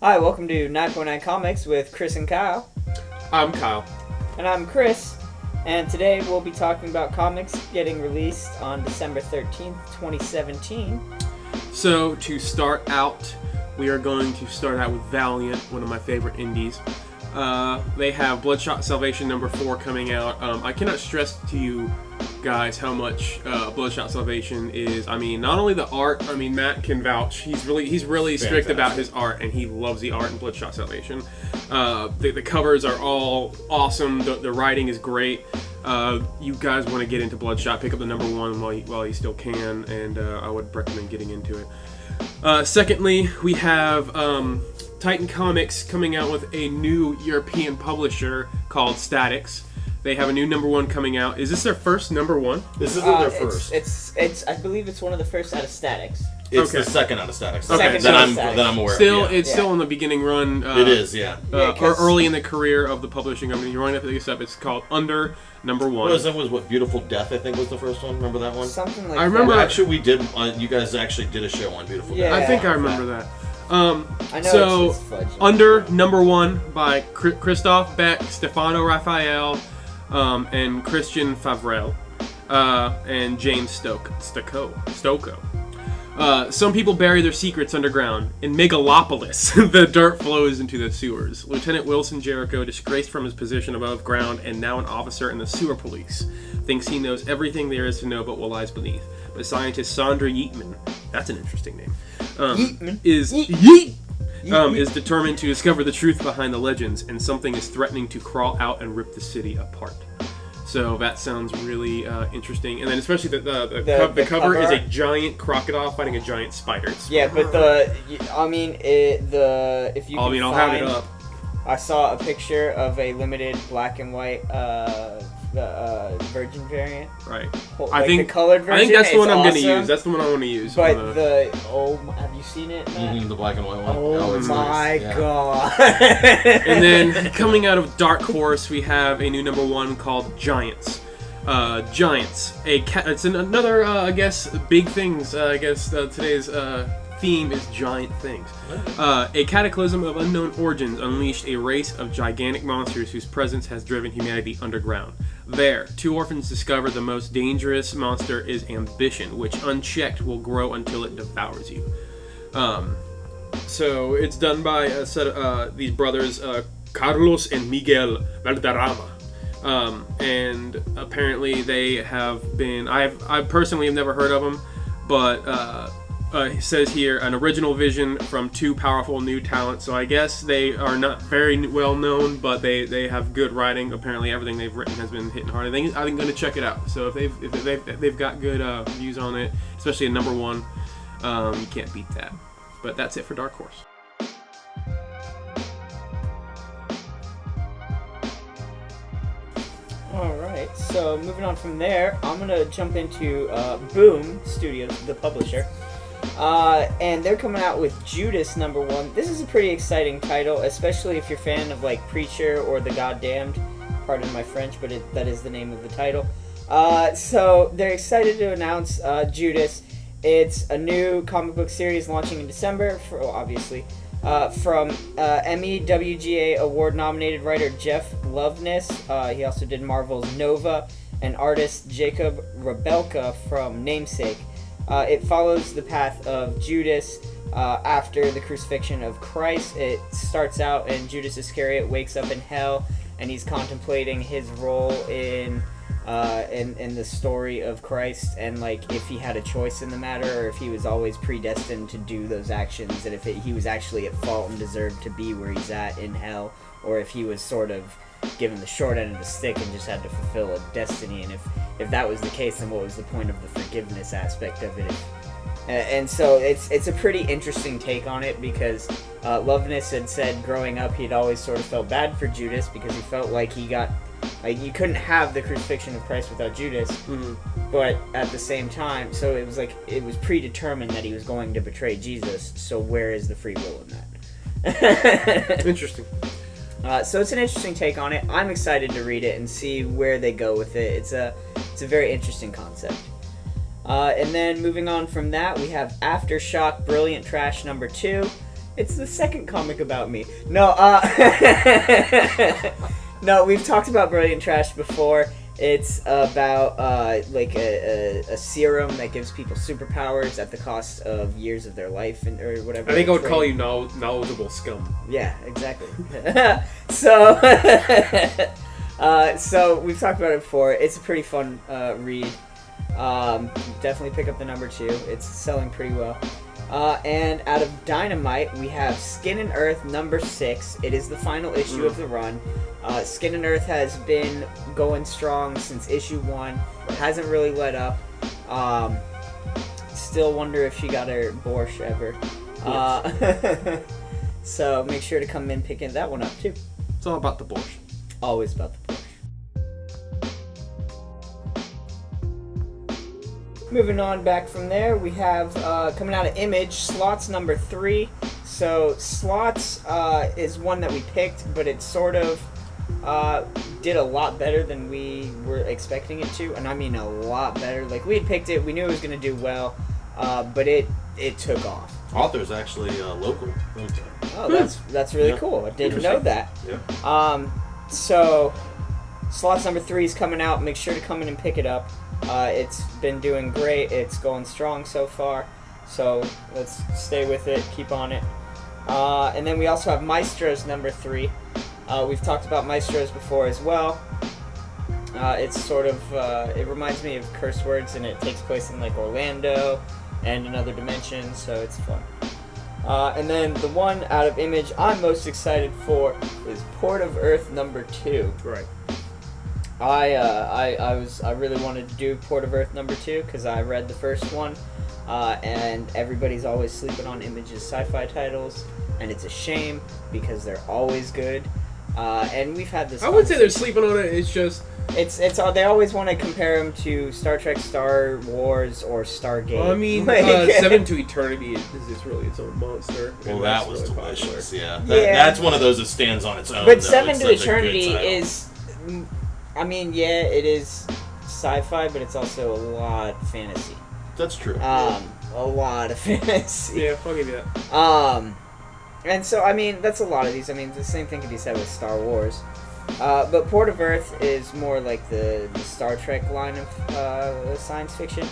Hi, welcome to 9.9 Comics with Chris and Kyle. I'm Kyle. And I'm Chris. And today we'll be talking about comics getting released on December 13th, 2017. So, to start out, we are going to start out with Valiant, one of my favorite indies. They have Bloodshot Salvation number 4 coming out. I cannot stress to you guys how much Bloodshot Salvation is. I mean, not only the art, I mean, Matt can vouch. He's really strict about his art, and he loves the art in Bloodshot Salvation. The covers are all awesome. The writing is great. You guys want to get into Bloodshot, pick up the number 1 while you still can, and I would recommend getting into it. Secondly, we have Titan Comics coming out with a new European publisher called Static. They have a new number 1 coming out. Is this their first number 1? This isn't their first. It's I believe it's one of the first out of Static. It's the second out of Static. Okay. Then I'm aware. It's still in the beginning run. It is, yeah. Or early in the career of the publishing company. You're running up this up. It's called Under number 1. What Beautiful Death, I think, was the first one. Remember that one? Something like I remember. that. Actually, we did. You guys actually did a show on Beautiful Death. I think I remember that. I know so, it's fudge. Under number 1 by Christophe Beck, Stefano Raphael, and Christian Favrel, and James Stocco. Some people bury their secrets underground. In Megalopolis, the dirt flows into the sewers. Lieutenant Wilson Jericho, disgraced from his position above ground and now an officer in the sewer police, thinks he knows everything there is to know about what lies beneath. But scientist Sandra Yeatman, that's an interesting name, is determined to discover the truth behind the legends, and something is threatening to crawl out and rip the city apart. So that sounds really interesting, and then especially the cover is a giant crocodile fighting a giant spider. Yeah, but if you can I'll find, have it up. I saw a picture of a limited black and white Virgin variant. Right. I think the colored version. I think that's the one I'm awesome, going to use. That's the one I want to use. But have you seen it, Matt? The black and white one. Oh it's my nice. Yeah. god! And then coming out of Dark Horse, we have a new number 1 called Giants. Giants. It's another, I guess, big things. Today's theme is giant things. A cataclysm of unknown origins unleashed a race of gigantic monsters whose presence has driven humanity underground. There, 2 orphans discover the most dangerous monster is ambition, which unchecked will grow until it devours you. So it's done by a set of these brothers, Carlos and Miguel Valderrama. And apparently they have been, I personally have never heard of them, but it says here, an original vision from 2 powerful new talents. So I guess they are not very well known, but they have good writing. Apparently everything they've written has been hitting hard. I'm going to check it out. So if they've got good views on it, especially in number 1, you can't beat that. But that's it for Dark Horse. Alright, so moving on from there, I'm going to jump into Boom Studios, the publisher. And they're coming out with Judas number 1. This is a pretty exciting title, especially if you're a fan of like Preacher or The Goddamned. Pardon my French, but that is the name of the title. So they're excited to announce Judas. It's a new comic book series launching in December, obviously. From Emmy WGA award-nominated writer Jeff Loveness. He also did Marvel's Nova, and artist Jacob Rebelka from Namesake. It follows the path of Judas after the crucifixion of Christ. It starts out and Judas Iscariot wakes up in hell, and he's contemplating his role in the story of Christ, and like if he had a choice in the matter, or if he was always predestined to do those actions, and if he was actually at fault and deserved to be where he's at in hell, or if he was sort of given the short end of the stick and just had to fulfill a destiny. And if that was the case, then what was the point of the forgiveness aspect of it? And so it's a pretty interesting take on it, because Loveness had said growing up he'd always sort of felt bad for Judas, because he felt like you couldn't have the crucifixion of Christ without Judas. Mm-hmm. But at the same time, so it was predetermined that he was going to betray Jesus, so where is the free will in that? Interesting. So it's an interesting take on it. I'm excited to read it and see where they go with it. It's a very interesting concept. And then moving on from that, we have Aftershock Brilliant Trash number 2. It's the second comic about me. No, no, we've talked about Brilliant Trash before. It's about like a serum that gives people superpowers at the cost of years of their life and or whatever. I think I would call you knowledgeable scum. Yeah, exactly. So, so we've talked about it before. It's a pretty fun read. Definitely pick up the number 2. It's selling pretty well. And out of Dynamite, we have Skin and Earth number 6. It is the final issue of the run. Skin and Earth has been going strong since issue 1. Hasn't really let up. Still wonder if she got her borscht ever. Yes. So make sure to come in picking that one up too. It's all about the borscht. Always about the borscht. Moving on back from there, we have coming out of Image, Slots number 3. So Slots is one that we picked, but it sort of did a lot better than we were expecting it to, and I mean a lot better. Like, we had picked it, we knew it was going to do well, but it took off. Author's actually local. Oh, that's really cool. I didn't know that. Yeah. So Slots number 3 is coming out. Make sure to come in and pick it up. It's been doing great. It's going strong so far. So let's stay with it. Keep on it. And then we also have Maestro's number 3. We've talked about Maestro's before as well. It's sort of, it reminds me of curse words, and it takes place in like Orlando and another dimension, so it's fun. And then the one out of Image I'm most excited for is Port of Earth number 2. Right. I really wanted to do Port of Earth number 2 because I read the first one, and everybody's always sleeping on Image's sci-fi titles, and it's a shame because they're always good. And we've had this. I wouldn't say they're sleeping on it. It's just it's they always want to compare them to Star Trek, Star Wars, or Stargate. Well, I mean, Like, Seven to Eternity is really its own monster. Well, that was really delicious. popular. Yeah. That's one of those that stands on its own. But though. Seven It's to such a good Eternity title. is, I mean, yeah, it is sci-fi, but it's also a lot of fantasy. That's true. A lot of fantasy. Yeah, I'll give you that. And so, I mean, that's a lot of these. I mean, the same thing could be said with Star Wars. But Port of Earth is more like the Star Trek line of science fiction.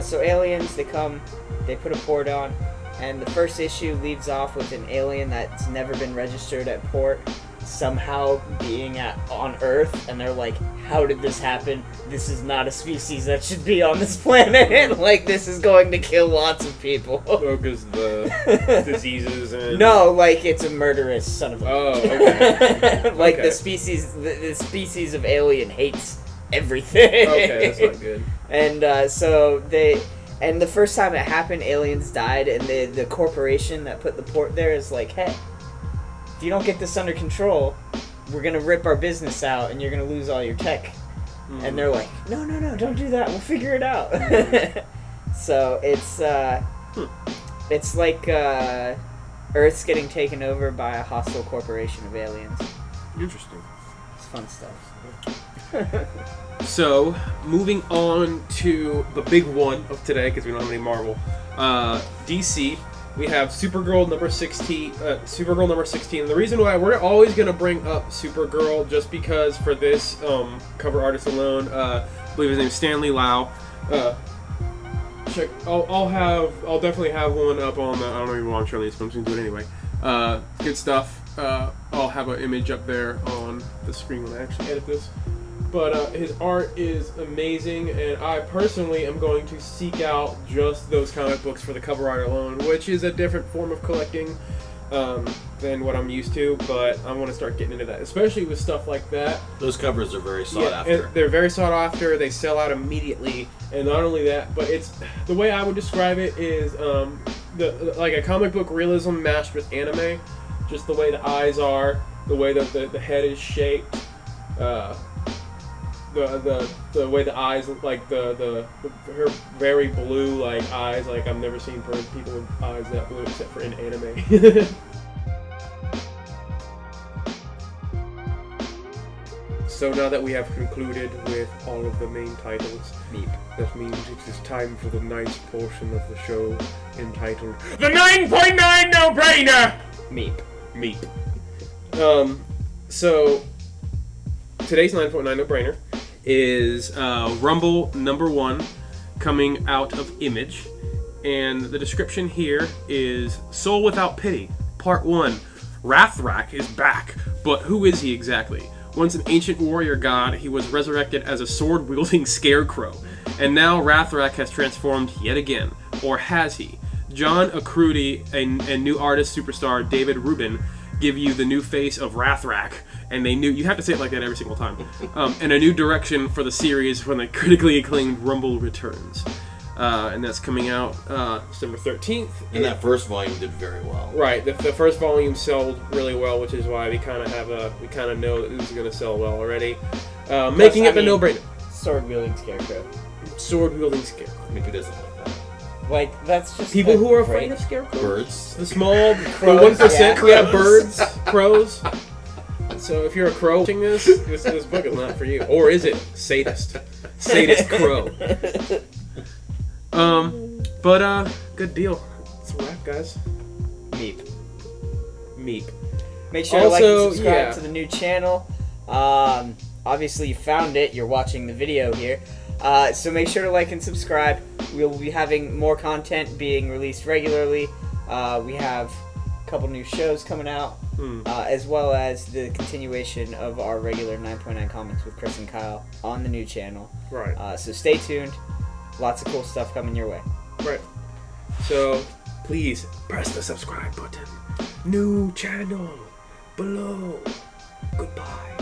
So aliens, they come, they put a port on, and the first issue leads off with an alien that's never been registered at port somehow being on Earth, and they're like, how did this happen? This is not a species that should be on this planet. Like, this is going to kill lots of people. Oh, because the diseases and... No, like, it's a murderous son of a... Oh, okay. Like, Okay. the species of alien hates everything. Okay, that's not good. And so they... And the first time it happened, aliens died, and the corporation that put the port there is like, hey, if you don't get this under control, we're going to rip our business out, and you're going to lose all your tech. Mm. And they're like, no, don't do that. We'll figure it out. So it's like Earth's getting taken over by a hostile corporation of aliens. Interesting. It's fun stuff. So, moving on to the big one of today, because we don't have any Marvel. DC, we have Supergirl number 16. Supergirl number 16. The reason why we're always going to bring up Supergirl, just because for this cover artist alone, I believe his name is Stanley Lau. Check. I'll definitely have one up on the. I don't even know why I'm showing these, but I'm just gonna do it anyway. Good stuff. I'll have an image up there on the screen when I actually edit this. But his art is amazing, and I personally am going to seek out just those comic books for the cover art alone, which is a different form of collecting than what I'm used to, but I want to start getting into that, especially with stuff like that. Those covers are very sought after. They're very sought after. They sell out immediately, and not only that, but it's the way I would describe it is like a comic book realism mashed with anime. Just the way the eyes are, the way that the head is shaped. The way the eyes look, like her very blue like eyes, like I've never seen people with eyes that blue except for in anime. So now that we have concluded with all of the main titles, Meep. that means it is time for the nice portion of the show entitled The 9.9 No-Brainer! Meep. Meep. So today's 9.9 No-Brainer is Rumble number 1 coming out of Image. And the description here is Soul Without Pity, Part 1. Rathrak is back, but who is he exactly? Once an ancient warrior god, he was resurrected as a sword-wielding scarecrow. And now Rathrak has transformed yet again. Or has he? John Acrudi and new artist superstar David Rubin give you the new face of Rathrak. And you have to say it like that every single time. And a new direction for the series when the critically acclaimed Rumble returns. And that's coming out December 13th. And that first volume did very well. Right, the first volume sold really well, which is why we kind of know that this is going to sell well already, making it the no-brainer. Sword wielding scarecrow. Sword wielding scarecrow. I mean, who doesn't like that? Like that's just People who are great. afraid of scarecrows. Birds. The small, the Crows, 1%. yeah. We have birds, crows. So if you're a crow watching this book is not for you. Or is it sadist crow? Good deal. That's a wrap, guys. Meep. Meep. Make sure to like Also, and subscribe yeah. to the new channel. Obviously you found it. You're watching the video here. So make sure to like and subscribe. We'll be having more content being released regularly. We have a couple new shows coming out, as well as the continuation of our regular 9.9 Comics with Chris and Kyle on the new channel. Right. So stay tuned. Lots of cool stuff coming your way. Right. So, please press the subscribe button. New channel below. Goodbye.